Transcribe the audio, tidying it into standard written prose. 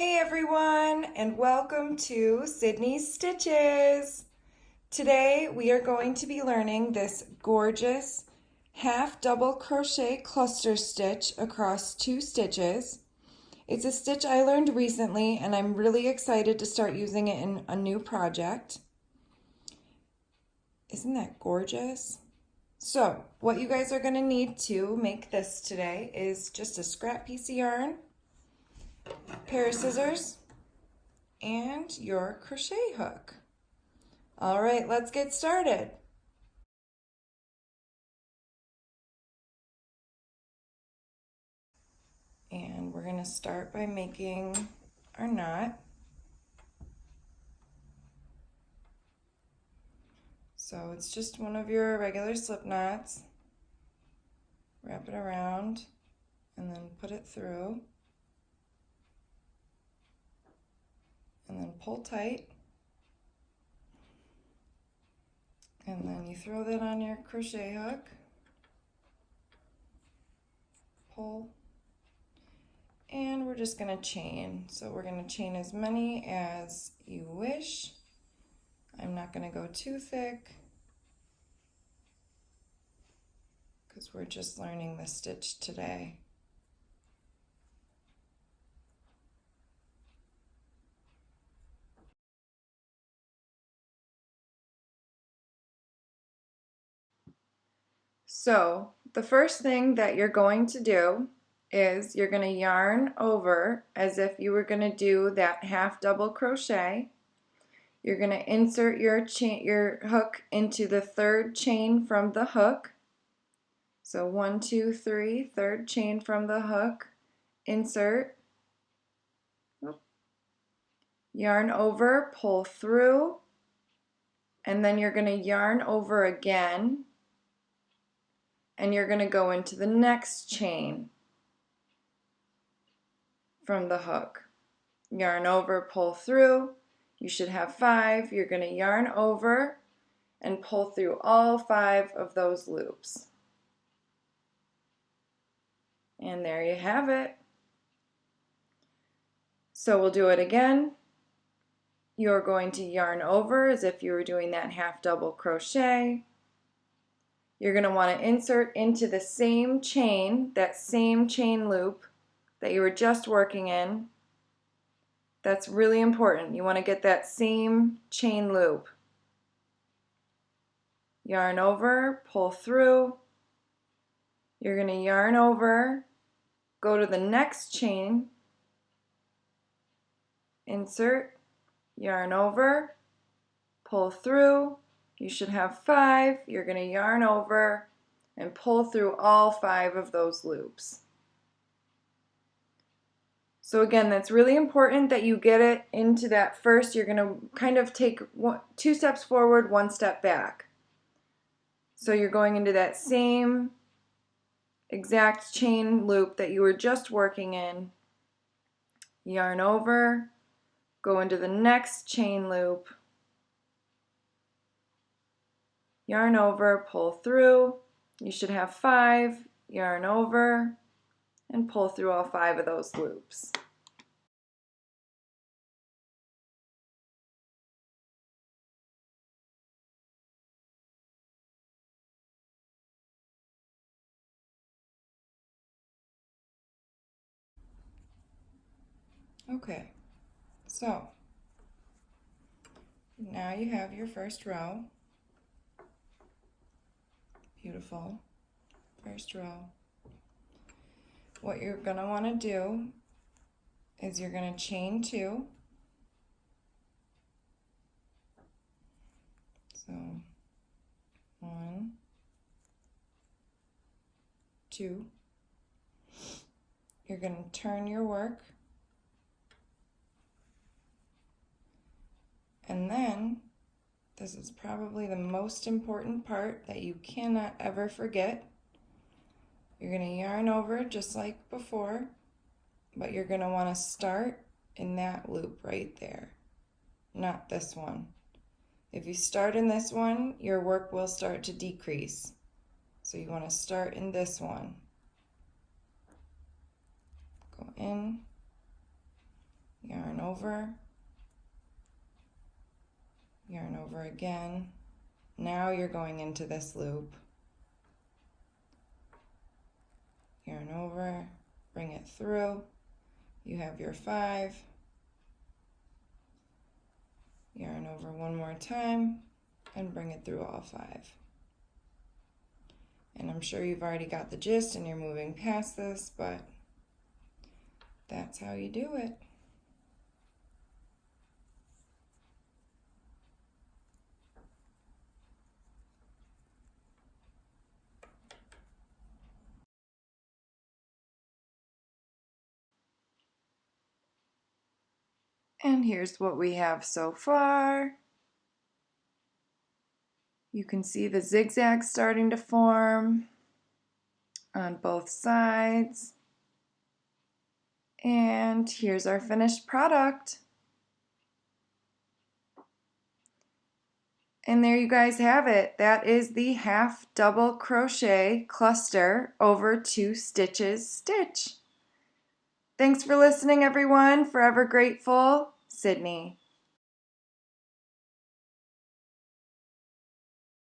Hey everyone, and welcome to Sydney's Stitches. Today we are going to be learning this gorgeous half double crochet cluster stitch across 2 stitches. It's a stitch I learned recently and I'm really excited to start using it in a new project. Isn't that gorgeous? So what you guys are going to need to make this today is just a scrap piece of yarn, a pair of scissors, and your crochet hook. All right, let's get started. And we're going to start by making our knot. So it's just one of your regular slip knots. Wrap it around and then put it through. And then pull tight. And then you throw that on your crochet hook. Pull. And we're just going to chain. So we're going to chain as many as you wish. I'm not going to go too thick because we're just learning the stitch today. So the first thing that you're going to do is you're going to yarn over as if you were going to do that half double crochet. You're going to insert your hook into the third chain from the hook. So 1, 2, 3, third chain from the hook, insert, yarn over, pull through, and then you're going to yarn over again, and you're going to go into the next chain from the hook. Yarn over, pull through. You should have 5. You're going to yarn over and pull through all 5 of those loops. And there you have it. So we'll do it again. You're going to yarn over as if you were doing that half double crochet. You're going to want to insert into the same chain, that same chain loop that you were just working in. That's really important. You want to get that same chain loop. Yarn over, pull through. You're going to yarn over, go to the next chain, insert, yarn over, pull through. You should have 5. You're going to yarn over and pull through all 5 of those loops. So again, that's really important that you get it into that first. You're going to kind of take 2 steps forward, 1 step back. So you're going into that same exact chain loop that you were just working in. Yarn over, go into the next chain loop, yarn over, pull through. You should have 5. Yarn over and pull through all 5 of those loops. Okay, so now you have your first row. Beautiful. First row. What you're going to want to do is you're going to chain 2. So 1, 2. You're going to turn your work. And then, this is probably the most important part that you cannot ever forget. You're going to yarn over just like before, but you're going to want to start in that loop right there, not this one. If you start in this one, your work will start to decrease. So you want to start in this one. Go in, yarn over, yarn over again. Now you're going into this loop. Yarn over, bring it through. You have your 5. Yarn over one more time and bring it through all 5. And I'm sure you've already got the gist and you're moving past this, but that's how you do it. And here's what we have so far. You can see the zigzags starting to form on both sides. And here's our finished product. And there you guys have it. That is the half double crochet cluster over 2 stitches stitch. Thanks for listening, everyone. Forever grateful, Sydney.